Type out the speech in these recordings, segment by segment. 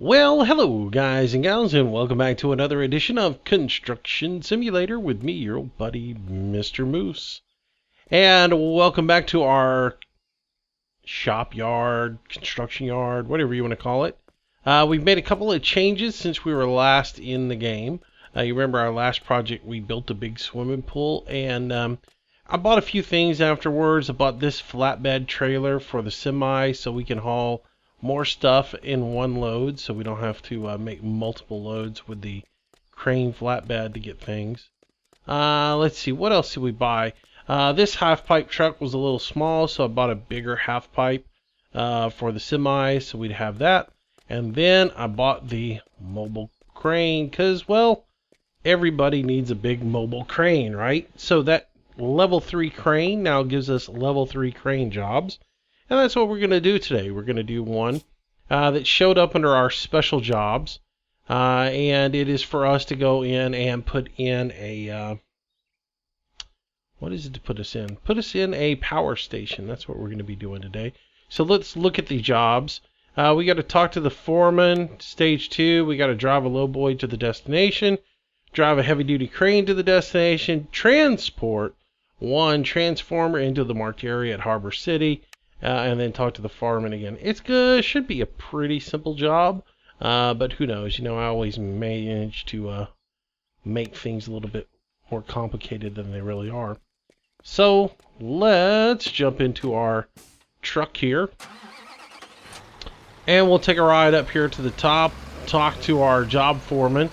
Well, hello guys and gals, and welcome back to another edition of Construction Simulator with me, your old buddy, Mr. Moose. And welcome back to our shop yard, construction yard, whatever you want to call it. We've made a couple of changes since we were last in the game. You remember our last project, we built a big swimming pool, and I bought a few things afterwards. I bought this flatbed trailer for the semi so we can haul more stuff in one load, so we don't have to make multiple loads with the crane flatbed to get things. Let's see, what else did we buy? This half pipe truck was a little small, so I bought a bigger half pipe for the semi, so we'd have that. And then I bought the mobile crane, because, well, everybody needs a big mobile crane, right? So that level 3 crane now gives us level 3 crane jobs. And that's what we're going to do today. We're going to do one that showed up under our special jobs. And it is for us to go in and put in a... what is it to put us in? Put us in a power station. That's what we're going to be doing today. So let's look at the jobs. We got to talk to the foreman. Stage 2, we got to drive a lowboy to the destination. Drive a heavy-duty crane to the destination. Transport one transformer into the marked area at Harbor City. And then talk to the fireman again. It's good. Should be a pretty simple job, but who knows? You know, I always manage to make things a little bit more complicated than they really are. So let's jump into our truck here, and we'll take a ride up here to the top, talk to our job foreman,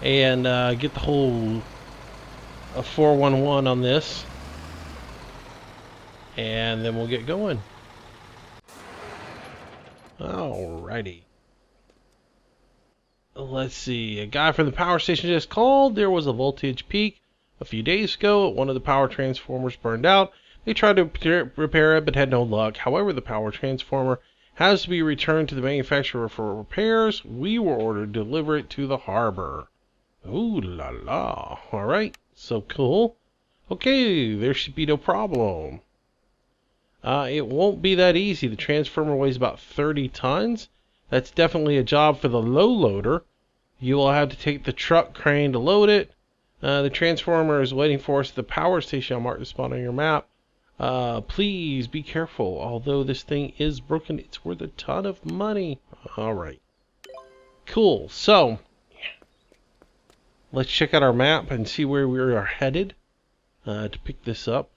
and get the whole 411 on this. And then we'll get going. Alrighty. Let's see. A guy from the power station just called. There was a voltage peak a few days ago. One of the power transformers burned out. They tried to repair it but had no luck. However, the power transformer has to be returned to the manufacturer for repairs. We were ordered to deliver it to the harbor. Ooh la la. Alright. So cool. Okay, there should be no problem. It won't be that easy. The transformer weighs about 30 tons. That's definitely a job for the low loader. You will have to take the truck crane to load it. The transformer is waiting for us at the power station. I'll mark the spot on your map. Please be careful. Although this thing is broken, it's worth a ton of money. Alright. Cool. So, let's check out our map and see where we are headed to pick this up.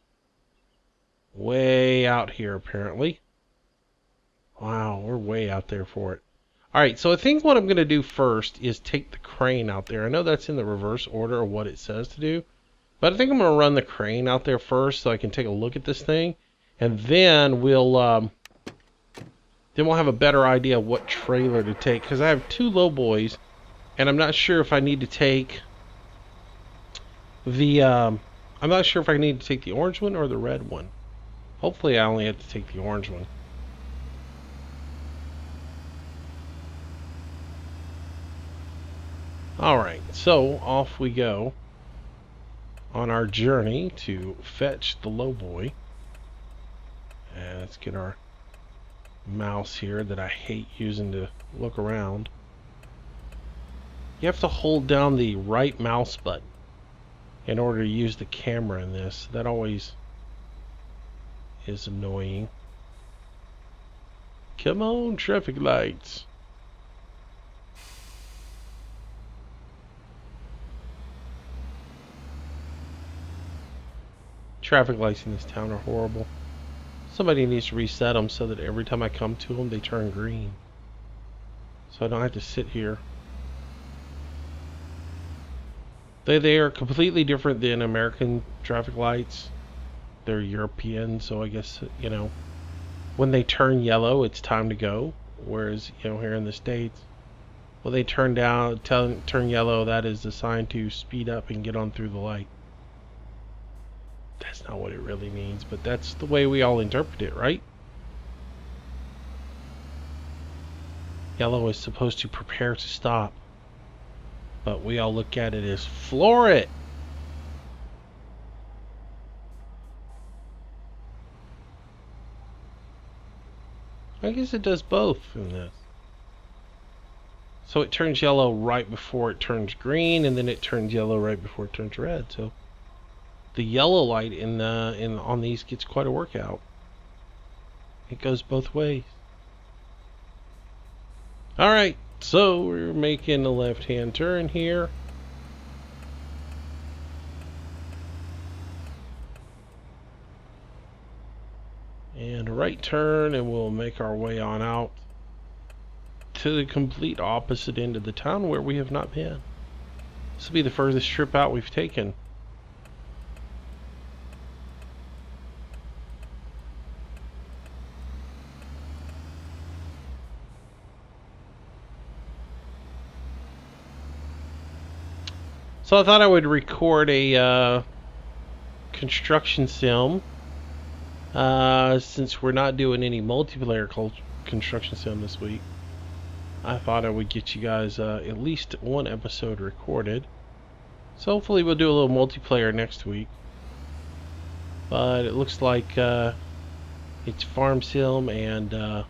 Way out here, apparently. Wow, we're way out there for it. Alright, so I think what I'm going to do first is take the crane out there. I know that's in the reverse order of what it says to do, but I think I'm going to run the crane out there first so I can take a look at this thing, and then we'll have a better idea of what trailer to take, because I have two low boys, and I'm not sure if I need to take the orange one or the red one. Hopefully I only have to take the orange one. Alright, so off we go on our journey to fetch the lowboy. And let's get our mouse here that I hate using to look around. You have to hold down the right mouse button in order to use the camera in this. That always is annoying. Come on, traffic lights. Traffic lights in this town are horrible. Somebody needs to reset them so that every time I come to them they turn green, so I don't have to sit here. They are completely different than American traffic lights. They're European, so I guess, you know, when they turn yellow, it's time to go. Whereas, you know, here in the States, when they turn yellow, that is the sign to speed up and get on through the light. That's not what it really means, but that's the way we all interpret it, right? Yellow is supposed to prepare to stop, but we all look at it as floor it. I guess it does both in this. So it turns yellow right before it turns green, and then it turns yellow right before it turns red. So the yellow light on these gets quite a workout. It goes both ways. All right, so we're making a left-hand turn here. And a right turn, and we'll make our way on out to the complete opposite end of the town where we have not been. This will be the furthest trip out we've taken. So I thought I would record a construction sim. Since we're not doing any multiplayer construction sim this week, I thought I would get you guys at least one episode recorded. So hopefully we'll do a little multiplayer next week. But it looks like it's Farm Sim and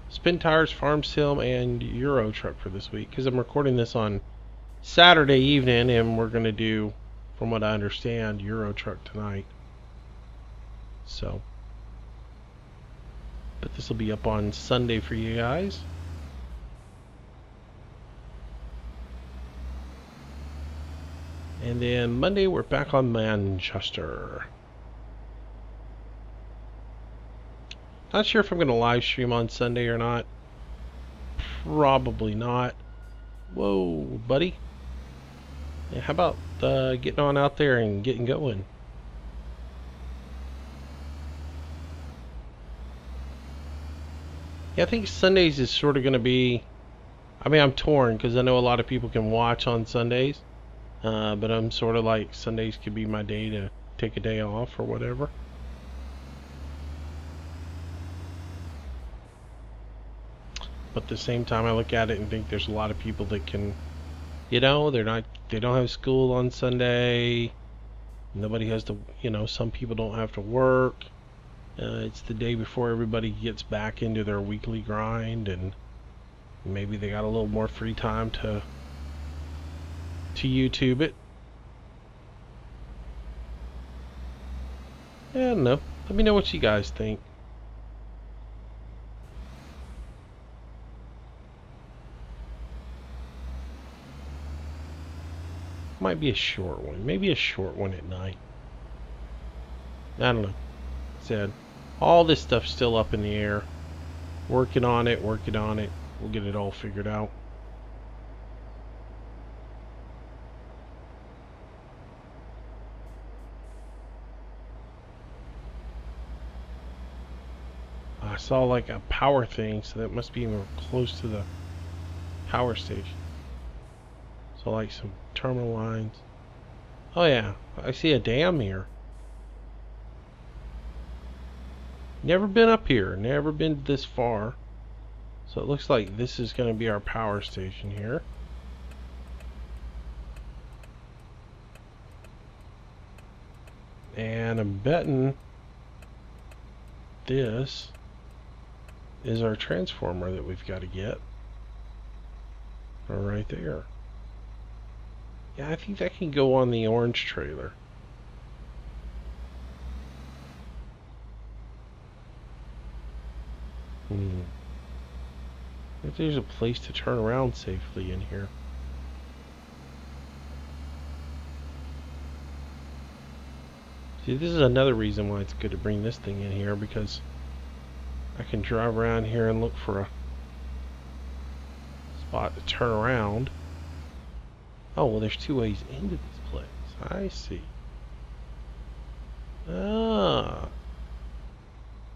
Spin Tires, Farm Sim, and Euro Truck for this week. Because I'm recording this on Saturday evening, and we're going to do, from what I understand, Euro Truck tonight. So, but this will be up on Sunday for you guys. And then Monday we're back on Manchester. Not sure if I'm going to live stream on Sunday or not. Probably not. Whoa, buddy. Yeah, how about getting on out there and getting going? Yeah, I think Sundays is sort of going to be... I mean, I'm torn because I know a lot of people can watch on Sundays. But I'm sort of like, Sundays could be my day to take a day off or whatever. But at the same time, I look at it and think there's a lot of people that can, you know, they don't have school on Sunday. Nobody has to, you know, some people don't have to work. It's the day before everybody gets back into their weekly grind, and maybe they got a little more free time to YouTube it. Yeah, I don't know. Let me know what you guys think. Might be a short one. Maybe a short one at night. I don't know. Said, all this stuff's still up in the air. Working on it, working on it. We'll get it all figured out. I saw like a power thing, so that must be close to the power station. So like some terminal lines. Oh yeah, I see a dam here. Never been up here, never been this far. So it looks like this is going to be our power station here. And I'm betting this is our transformer that we've got to get. Right there. Yeah, I think that can go on the orange trailer. If there's a place to turn around safely in here. See, this is another reason why it's good to bring this thing in here, because I can drive around here and look for a spot to turn around. Oh, well, there's two ways into this place. I see. Ah.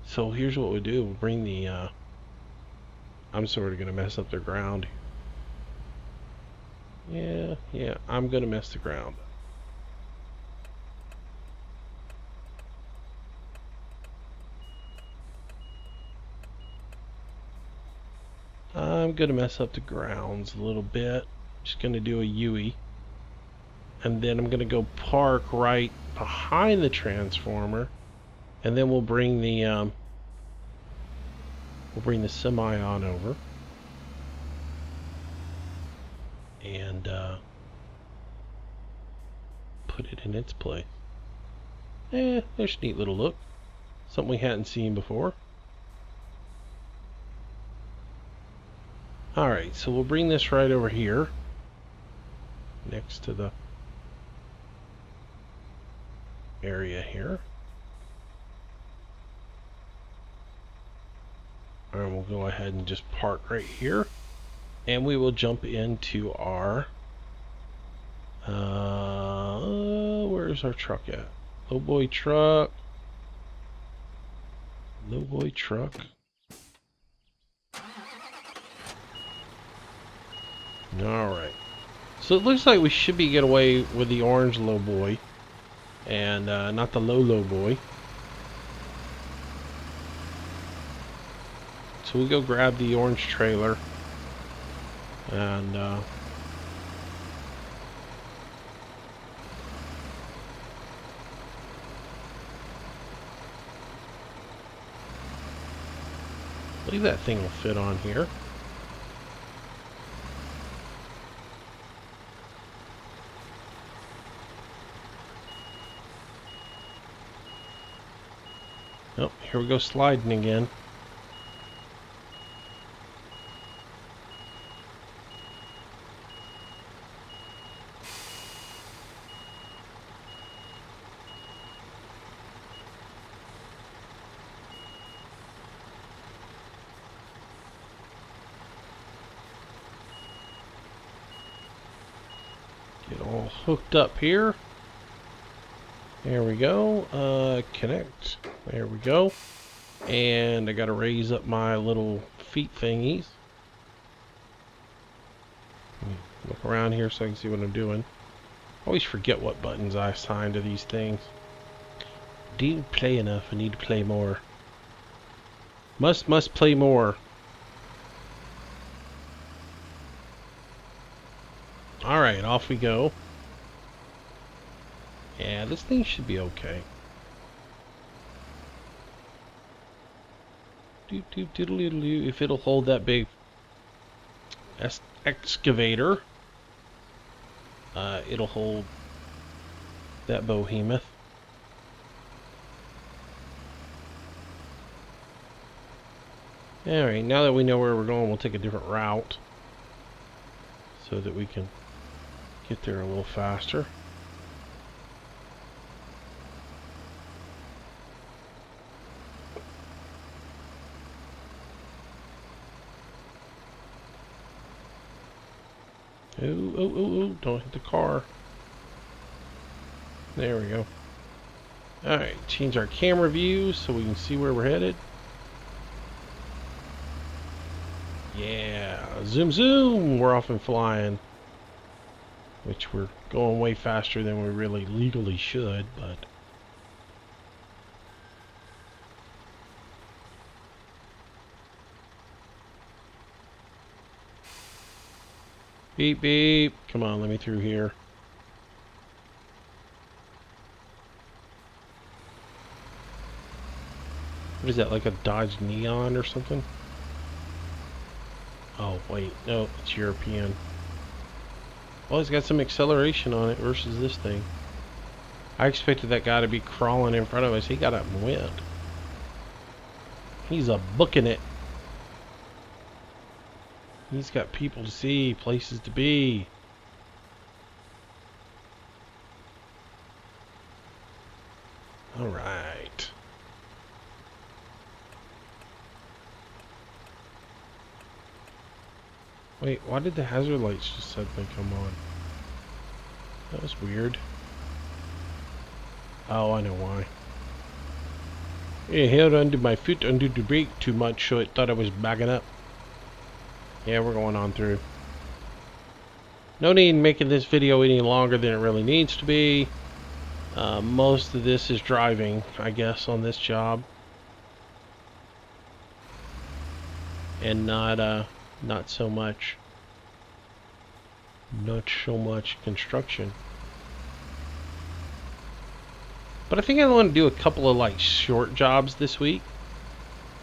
So here's what we do. We'll bring the, I'm sort of going to mess up the ground. Yeah, I'm going to mess the ground up. I'm going to mess up the grounds a little bit. Just going to do a U-E. And then I'm going to go park right behind the transformer. And then we'll bring the We'll bring the semi on over. And put it in its place. There's a neat little look. Something we hadn't seen before. Alright, so we'll bring this right over here. Next to the area here. And we'll go ahead and just park right here. And we will jump into our... where's our truck at? Low boy truck. Low boy truck. Alright. So it looks like we should be getting away with the orange low boy. And not the low boy. So we go grab the orange trailer. And I believe that thing will fit on here. Oh, here we go sliding again. Get all hooked up here. There we go. Connect. There we go. And I gotta raise up my little feet thingies. Look around here so I can see what I'm doing. Always forget what buttons I assign to these things. Didn't play enough. I need to play more. Must play more. Alright, off we go. Yeah, this thing should be okay. If it'll hold that big excavator, it'll hold that behemoth. Alright, now that we know where we're going, we'll take a different route so that we can get there a little faster. Oh, don't hit the car. There we go. Alright, change our camera view so we can see where we're headed. Yeah, zoom zoom, we're off and flying. Which we're going way faster than we really legally should, but... Beep beep, come on, let me through here. What is that, like a Dodge Neon or something? Oh, wait, no, it's European. Well, it's got some acceleration on it versus this thing. I expected that guy to be crawling in front of us. He got up and went. He's a booking it. He's got people to see, places to be. Alright. Wait, why did the hazard lights just suddenly come on? That was weird. Oh, I know why. It held under my foot under the brake too much, so it thought I was backing up. Yeah, we're going on through. No need in making this video any longer than it really needs to be. Most of this is driving, I guess, on this job. And not so much construction. But I think I want to do a couple of like short jobs this week.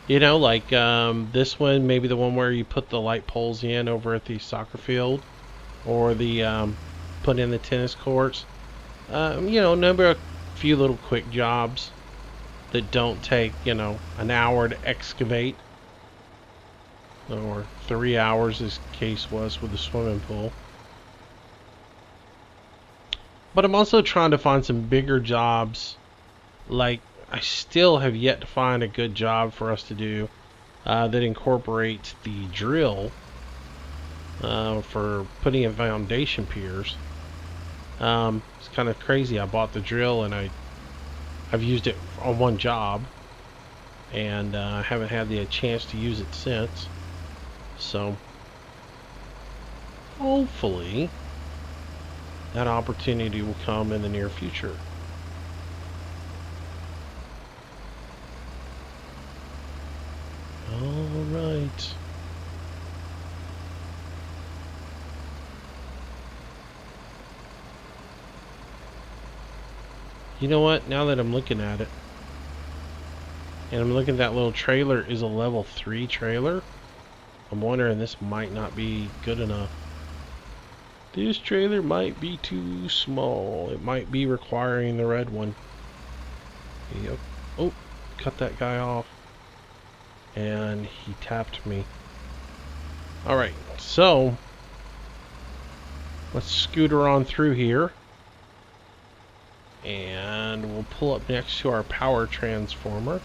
You know, like this one, maybe the one where you put the light poles in over at the soccer field, or the put in the tennis courts. You know, number a few little quick jobs that don't take, you know, an hour to excavate, or 3 hours, as the case was with the swimming pool. But I'm also trying to find some bigger jobs. Like, I still have yet to find a good job for us to do that incorporates the drill for putting in foundation piers. It's kind of crazy. I bought the drill and I've used it on one job, and I haven't had the chance to use it since. So hopefully that opportunity will come in the near future. All right. You know what? Now that I'm looking at it, and I'm looking at that little trailer is a level 3 trailer, I'm wondering this might not be good enough. This trailer might be too small. It might be requiring the red one. Yep. Oh, cut that guy off. And he tapped me. Alright, so let's scooter on through here. And we'll pull up next to our power transformer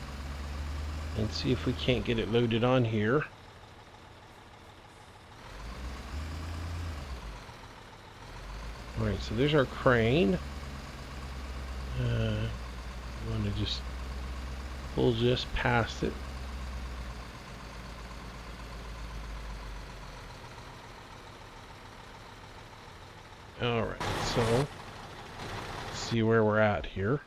and see if we can't get it loaded on here. Alright, so there's our crane. I'm going to just pull just past it. Alright, so let's see where we're at here.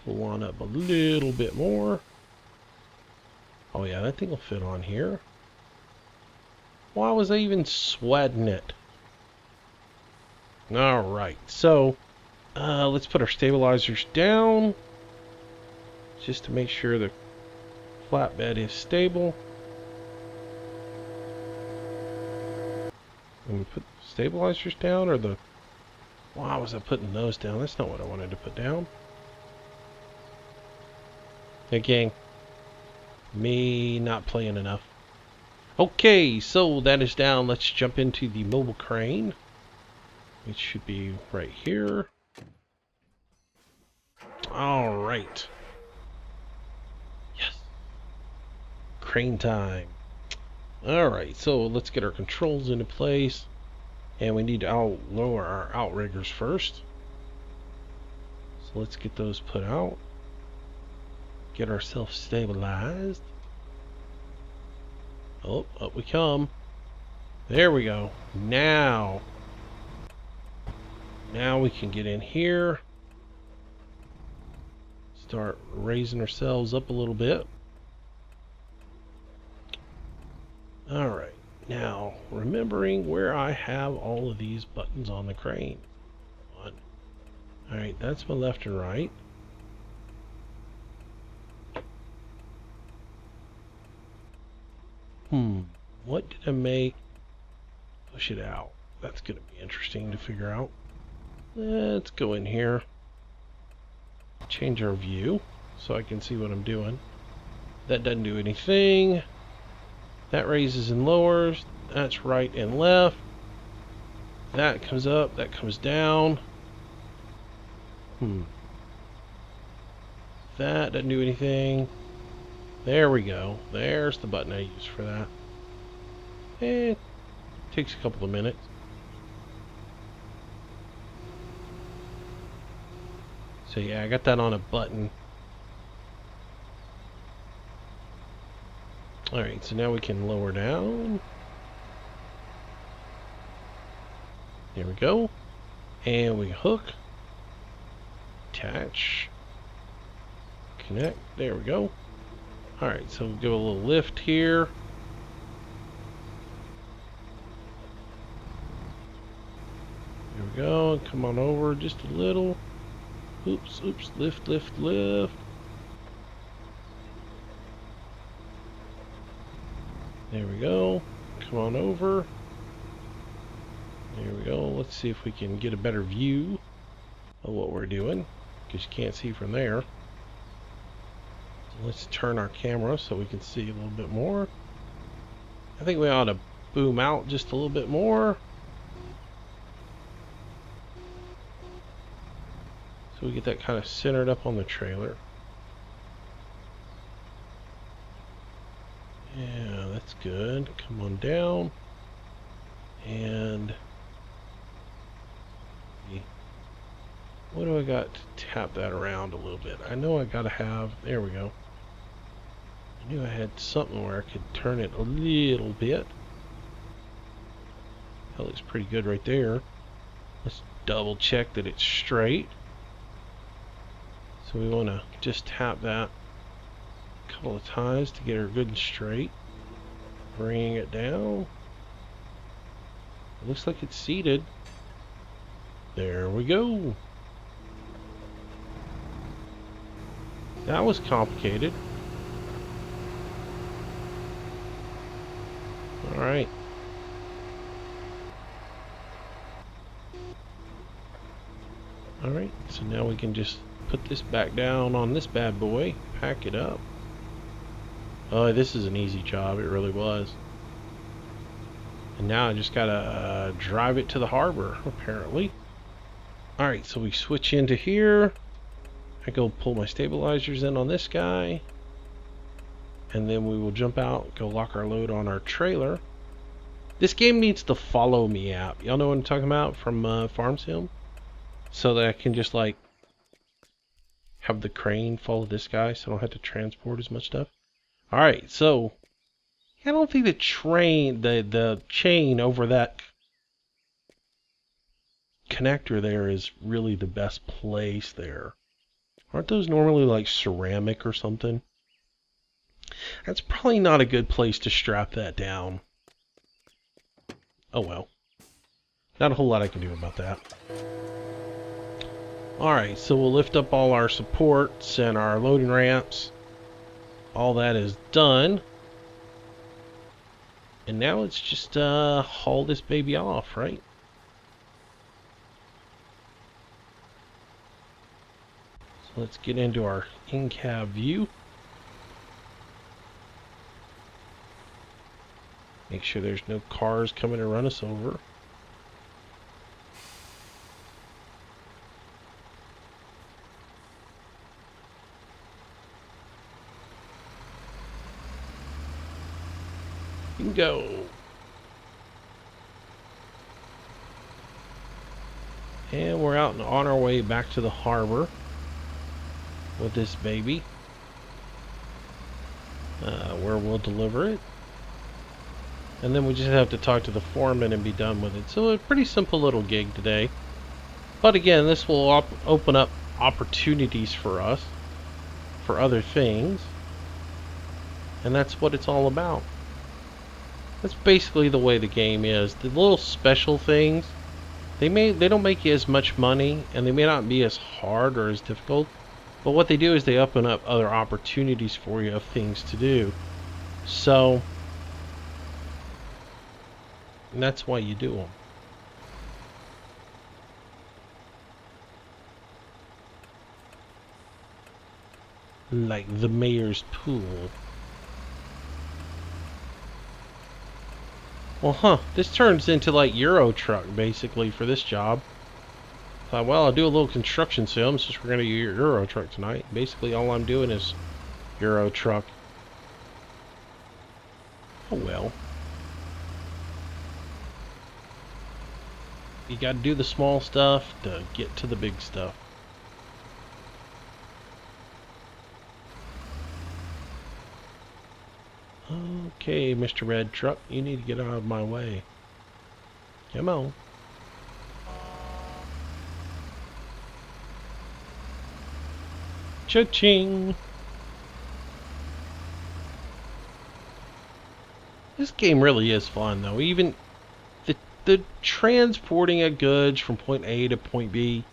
Pull on up a little bit more. Oh yeah, that thing will fit on here. Why was I even sweating it? Alright, so let's put our stabilizers down just to make sure the flatbed is stable. And we put stabilizers down, or the... Why was I putting those down? That's not what I wanted to put down. Again, me not playing enough. Okay, so that is down. Let's jump into the mobile crane. It should be right here. Alright. Yes. Crane time. Alright, so let's get our controls into place. And we need to lower our outriggers first. So let's get those put out. Get ourselves stabilized. Oh, up we come. There we go. Now we can get in here. Start raising ourselves up a little bit. Alright, now remembering where I have all of these buttons on the crane. Alright, that's my left and right. What did I make? Push it out. That's going to be interesting to figure out. Let's go in here. Change our view so I can see what I'm doing. That doesn't do anything. That raises and lowers. That's right and left. That comes up. That comes down. That doesn't do anything. There we go. There's the button I use for that. It takes a couple of minutes. So yeah, I got that on a button. Alright, so now we can lower down. There we go. And we hook. Attach. Connect. There we go. Alright, so we'll give a little lift here. There we go. Come on over just a little. Oops, oops. Lift, lift, lift. There we go. Come on over. There we go. Let's see if we can get a better view of what we're doing, because you can't see from there. So let's turn our camera so we can see a little bit more. I think we ought to boom out just a little bit more, so we get that kind of centered up on the trailer. Yeah, that's good. Come on down. And what do I got to tap that around a little bit? I know I gotta have, there we go. I knew I had something where I could turn it a little bit. That looks pretty good right there. Let's double check that it's straight. So we want to just tap that a couple of times to get her good and straight. Bringing it down. It looks like it's seated. There we go. That was complicated. Alright. Alright, so now we can just put this back down on this bad boy, pack it up. Oh, this is an easy job, it really was. And now I just gotta drive it to the harbor, apparently. Alright, so we switch into here. I go pull my stabilizers in on this guy. And then we will jump out, go lock our load on our trailer. This game needs the Follow Me app. Y'all know what I'm talking about from Farm Sim? So that I can just like have the crane follow this guy so I don't have to transport as much stuff. Alright, so I don't think the chain over that connector there is really the best place there. Aren't those normally like ceramic or something? That's probably not a good place to strap that down. Oh well. Not a whole lot I can do about that. Alright, so we'll lift up all our supports and our loading ramps. All that is done. And now let's just haul this baby off, right? So let's get into our in-cab view. Make sure there's no cars coming to run us over. Go. And we're out and on our way back to the harbor with this baby, where we'll deliver it, and then we just have to talk to the foreman and be done with it. So a pretty simple little gig today, but again, this will open up opportunities for us for other things, and that's what it's all about. That's basically the way the game is. The little special things, they don't make you as much money, and they may not be as hard or as difficult, but what they do is they open up other opportunities for you of things to do. So that's why you do them. Like the mayor's pool. Well, this turns into like Euro Truck basically for this job. Thought, well, I'll do a little construction sim since we're gonna use Euro Truck tonight. Basically, all I'm doing is Euro Truck. Oh well. You gotta do the small stuff to get to the big stuff. Okay, Mr. Red Truck, you need to get out of my way. Come on. Cha-ching! This game really is fun, though. Even the transporting of goods from point A to point B,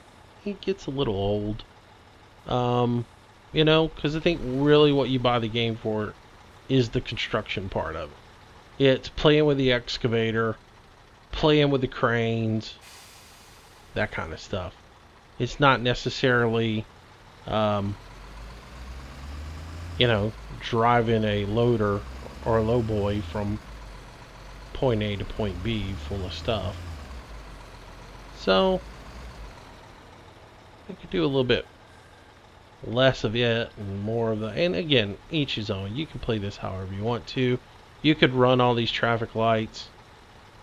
it gets a little old. You know, because I think really what you buy the game for is the construction part of it. It's playing with the excavator, playing with the cranes, that kind of stuff. It's not necessarily, um, driving a loader or a lowboy from point A to point B full of stuff. So, I could do a little bit less of it and more of the, and again, each his own. You can play this however you want to. You could run all these traffic lights,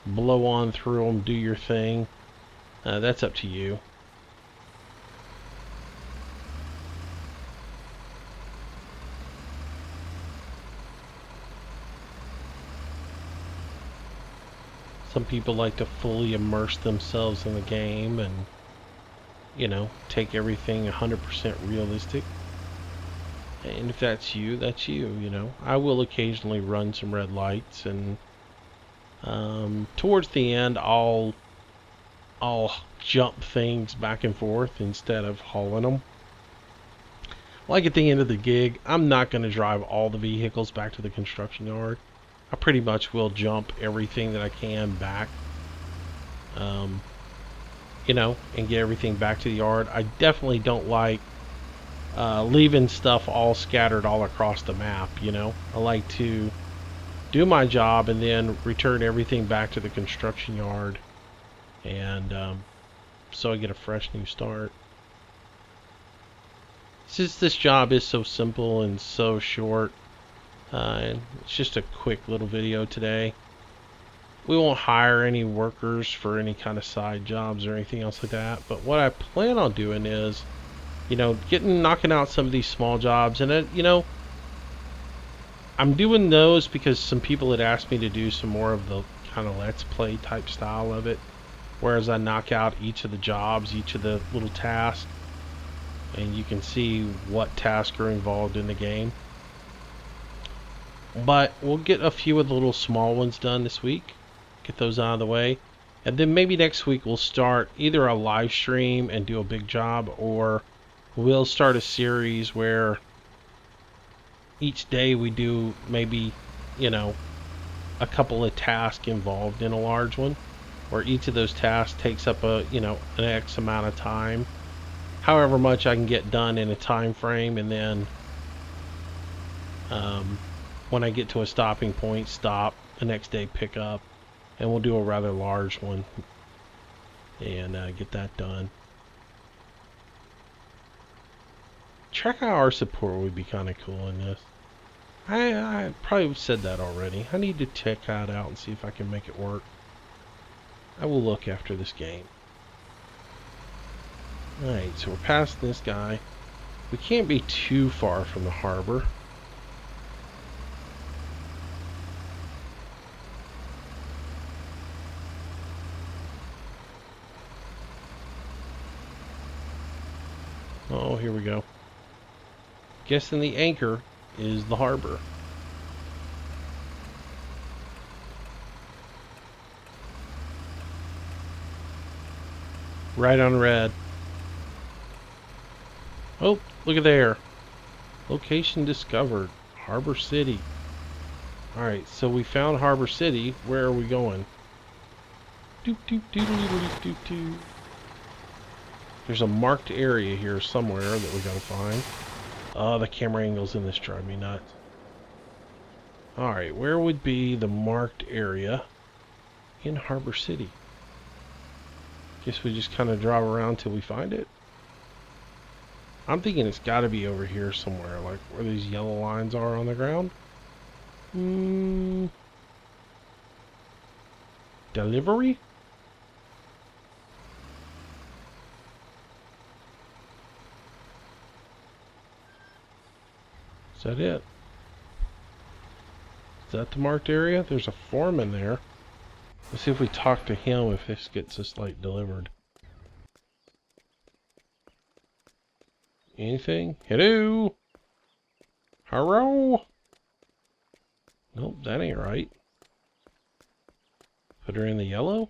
blow on through them, do your thing. That's up to you. Some people like to fully immerse themselves in the game and, take everything 100% realistic. And if that's you, that's you. I will occasionally run some red lights, and towards the end, I'll jump things back and forth instead of hauling them. Like at the end of the gig, I'm not going to drive all the vehicles back to the construction yard. I pretty much will jump everything that I can back, and get everything back to the yard. I definitely don't like leaving stuff all scattered all across the map. I like to do my job and then return everything back to the construction yard, and so I get a fresh new start. Since this job is so simple and so short, it's just a quick little video today. We won't hire any workers for any kind of side jobs or anything else like that, but what I plan on doing is, knocking out some of these small jobs, and I'm doing those because some people had asked me to do some more of the kind of let's play type style of it, whereas I knock out each of the jobs, each of the little tasks, and you can see what tasks are involved in the game. But we'll get a few of the little small ones done this week, get those out of the way, and then maybe next week we'll start either a live stream and do a big job, or we'll start a series where each day we do maybe, a couple of tasks involved in a large one, where each of those tasks takes up an X amount of time, however much I can get done in a time frame, and then when I get to a stopping point, stop, the next day pick up, and we'll do a rather large one and get that done. Track hour support would be kind of cool in this. I probably said that already. I need to check that out and see if I can make it work. I will look after this game. Alright, so we're past this guy. We can't be too far from the harbor. Oh, here we go. Guessing the anchor is the harbor. Right on red. Oh, look at there. Location discovered. Harbor City. Alright, so we found Harbor City. Where are we going? Doop doop doodle doop doop doop. There's a marked area here somewhere that we gotta find. Oh, the camera angles in this drive me nuts. Alright, where would be the marked area in Harbor City? Guess we just kind of drive around till we find it. I'm thinking it's gotta be over here somewhere, like where these yellow lines are on the ground. Delivery? Is that it? Is that the marked area? There's a foreman there. Let's see if we talk to him if this gets us like delivered. Anything? Hello? Hello? Nope, that ain't right. Put her in the yellow?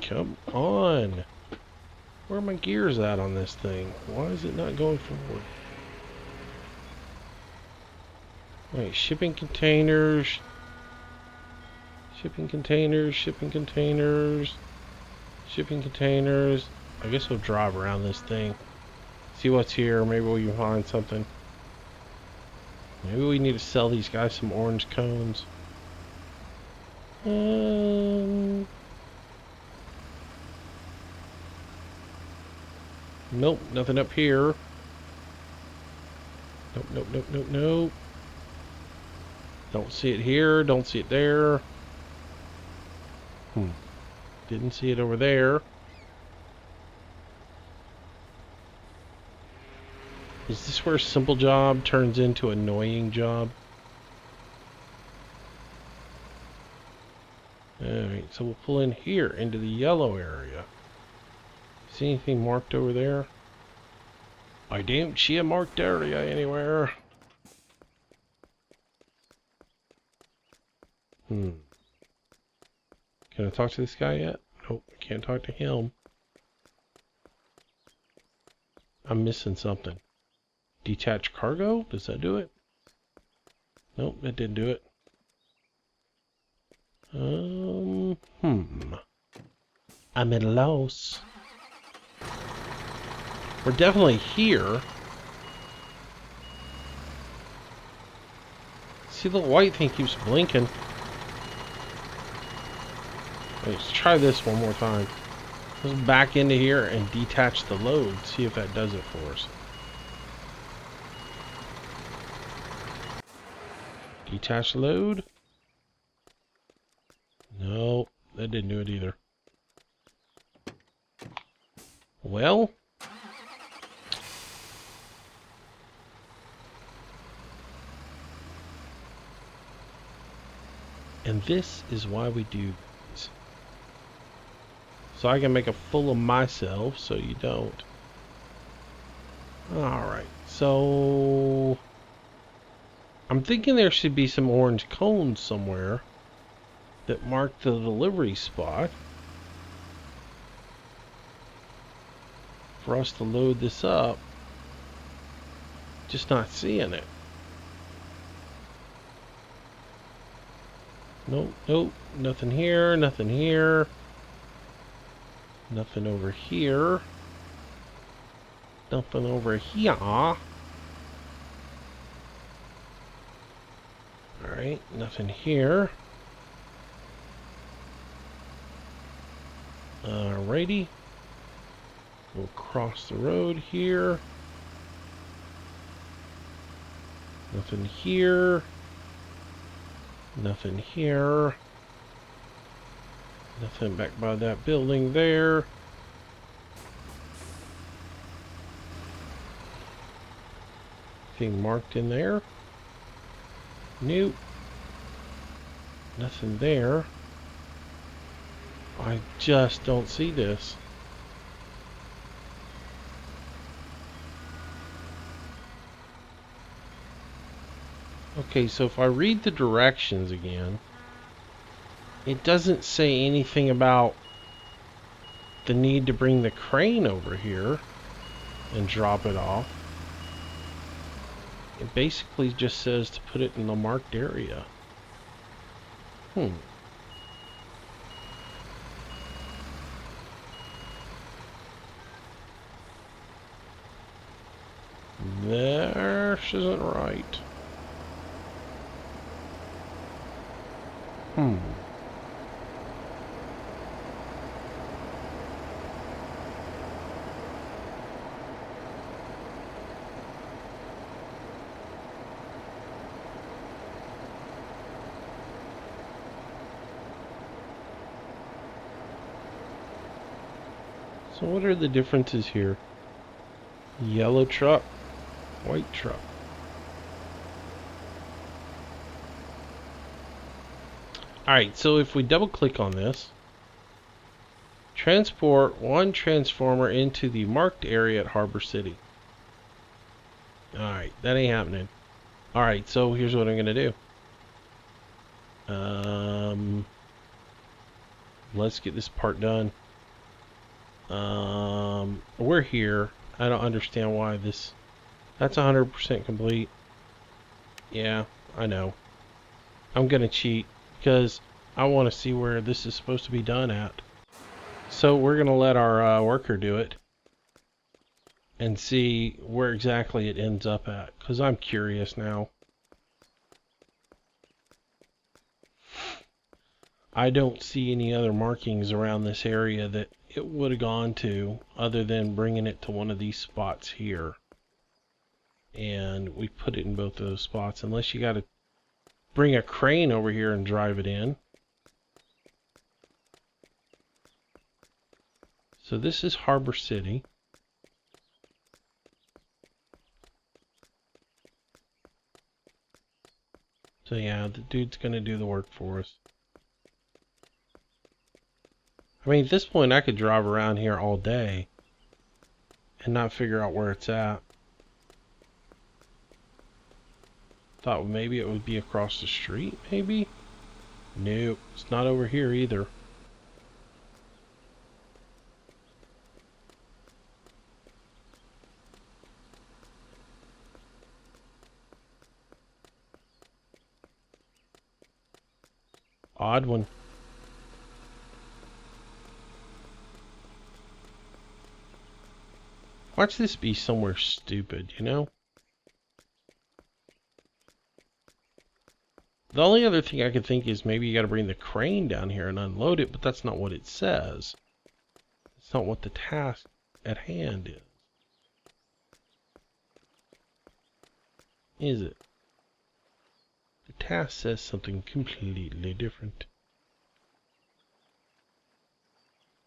Come on. Where are my gears at on this thing? Why is it not going forward? Wait, shipping containers. Shipping containers, shipping containers. Shipping containers. I guess we'll drive around this thing. See what's here. Maybe we can find something. Maybe we need to sell these guys some orange cones. Nope, nothing up here. Nope, nope, nope, nope, nope. Don't see it here, don't see it there. Didn't see it over there. Is this where simple job turns into annoying job? Alright, so we'll pull in here into the yellow area. See anything marked over there? I don't see a marked area anywhere. Can I talk to this guy yet? Nope, I can't talk to him. I'm missing something. Detach cargo? Does that do it? Nope, that didn't do it. I'm at a loss. We're definitely here. See, the white thing keeps blinking. Let's try this one more time. Let's back into here and detach the load. See if that does it for us. Detach load. No, that didn't do it either. Well. And this is why we do this. So I can make a fool of myself so you don't. Alright, so I'm thinking there should be some orange cones somewhere that mark the delivery spot for us to load this up. Just not seeing it. Nope, nope, nothing here, nothing here. Nothing over here. Nothing over here. Alright, nothing here. Alrighty. We'll cross the road here. Nothing here. Nothing here. Nothing back by that building there. Anything marked in there? Nope. Nothing there. I just don't see this. Okay, so if I read the directions again, it doesn't say anything about the need to bring the crane over here and drop it off. It basically just says to put it in the marked area. This isn't right. So what are the differences here? Yellow truck, white truck. Alright, so if we double click on this, transport one transformer into the marked area at Harbor City. Alright, that ain't happening. Alright, so here's what I'm gonna do. Let's get this part done. We're here. I don't understand why this... That's 100% complete. Yeah, I know. I'm gonna cheat because I want to see where this is supposed to be done at. So we're gonna let our worker do it and see where exactly it ends up at, because I'm curious now. I don't see any other markings around this area that it would have gone to other than bringing it to one of these spots here. And we put it in both of those spots, unless you got to bring a crane over here and drive it in. So this is Harbor City. So yeah, the dude's gonna do the work for us. I mean, at this point I could drive around here all day and not figure out where it's at. Thought maybe it would be across the street, maybe? Nope, it's not over here either. Odd one. Watch this be somewhere stupid, you know? The only other thing I could think is maybe you gotta bring the crane down here and unload it, but that's not what it says. It's not what the task at hand is. Is it? The task says something completely different.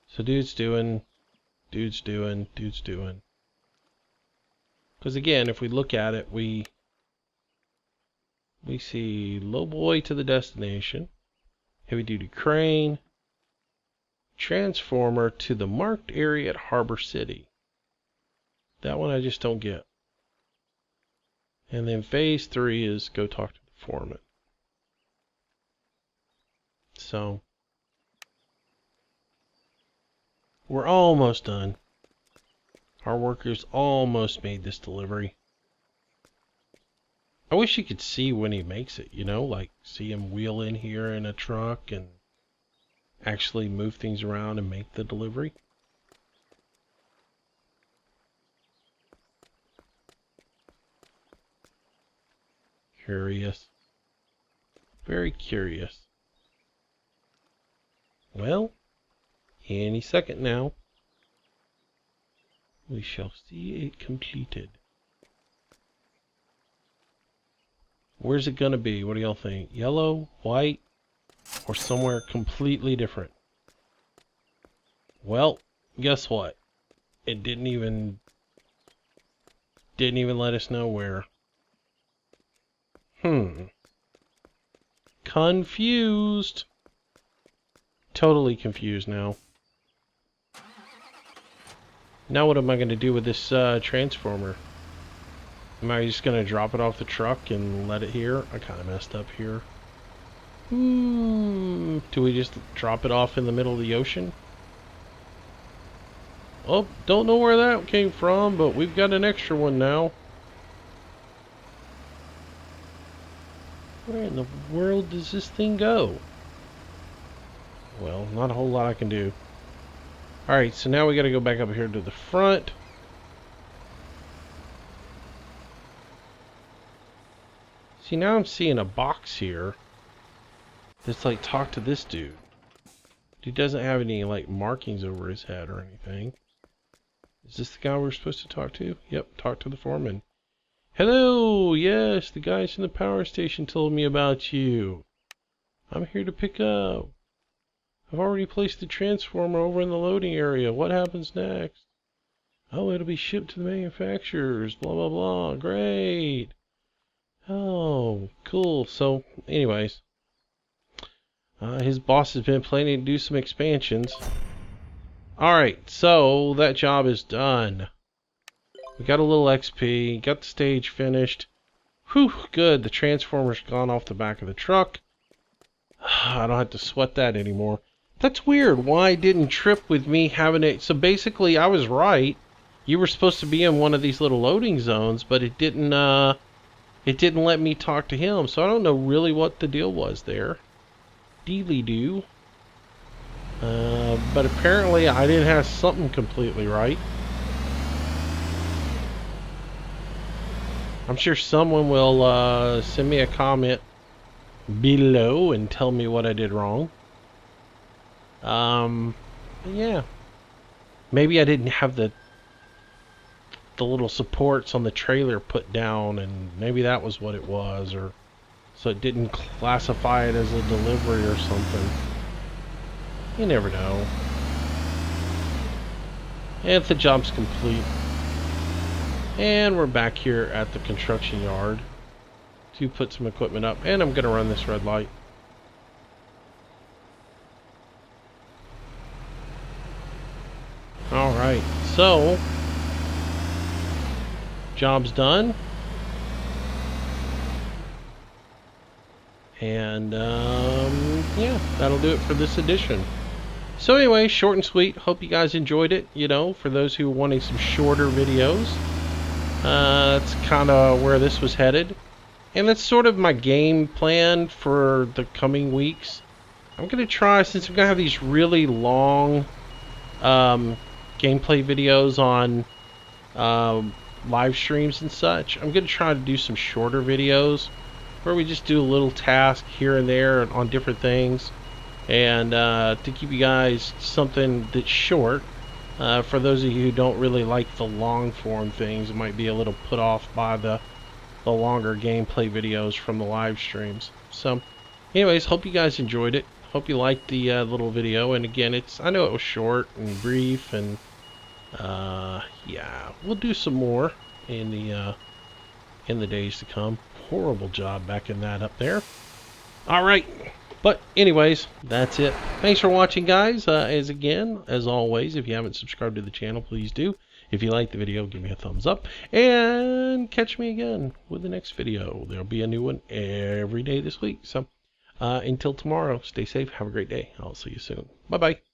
So dude's doing. Because again, if we look at it, we see low boy to the destination, heavy duty crane, transformer to the marked area at Harbor City. That one I just don't get. And then phase 3 is go talk to the foreman. So we're almost done. Our workers almost made this delivery. I wish you could see when he makes it, you know, like see him wheel in here in a truck and actually move things around and make the delivery. Curious. Very curious. Well, any second now, we shall see it completed. Where's it gonna be? What do y'all think? Yellow, white, or somewhere completely different? Well, guess what? It didn't even let us know where. Confused. Totally confused now. Now what am I going to do with this transformer? Am I just going to drop it off the truck and let it here? I kind of messed up here. Do we just drop it off in the middle of the ocean? Oh, don't know where that came from, but we've got an extra one now. Where in the world does this thing go? Well, not a whole lot I can do. Alright, so now we got to go back up here to the front. See, now I'm seeing a box here that's like, talk to this dude. He doesn't have any like markings over his head or anything. Is this the guy we're supposed to talk to? Yep, talk to the foreman. Hello, yes, the guys from the power station told me about you. I'm here to pick up. I've already placed the transformer over in the loading area. What happens next? Oh, it'll be shipped to the manufacturers. Blah, blah, blah. Great. Oh, cool. So, anyways, his boss has been planning to do some expansions. Alright, so that job is done. We got a little XP, got the stage finished. Whew, good. The transformer's gone off the back of the truck. I don't have to sweat that anymore. That's weird. Why didn't trip with me having it? So basically, I was right. You were supposed to be in one of these little loading zones, but it didn't let me talk to him. So I don't know really what the deal was there. Dealy do. But apparently I didn't have something completely right. I'm sure someone will send me a comment below and tell me what I did wrong. Yeah. Maybe I didn't have the little supports on the trailer put down, and maybe that was what it was, or so it didn't classify it as a delivery or something. You never know. And the job's complete. And we're back here at the construction yard to put some equipment up, and I'm gonna run this red light. Alright, so job's done. And yeah, that'll do it for this edition. So anyway, short and sweet. Hope you guys enjoyed it. You know, for those who are wanting some shorter videos, that's kind of where this was headed. And that's sort of my game plan for the coming weeks. I'm going to try, since I'm going to have these really long gameplay videos on live streams and such, I'm going to try to do some shorter videos where we just do a little task here and there on different things, and to keep you guys something that's short. For those of you who don't really like the long form things, it might be a little put off by the longer gameplay videos from the live streams. So anyways, hope you guys enjoyed it. Hope you liked the little video. And again, I know it was short and brief, and yeah, we'll do some more in the days to come. Horrible job backing that up there. Alright, but anyways, that's it. Thanks for watching, guys. As always, if you haven't subscribed to the channel, please do. If you like the video, give me a thumbs up, and catch me again with the next video. There'll be a new one every day this week. So until tomorrow, stay safe, have a great day. I'll see you soon. Bye bye.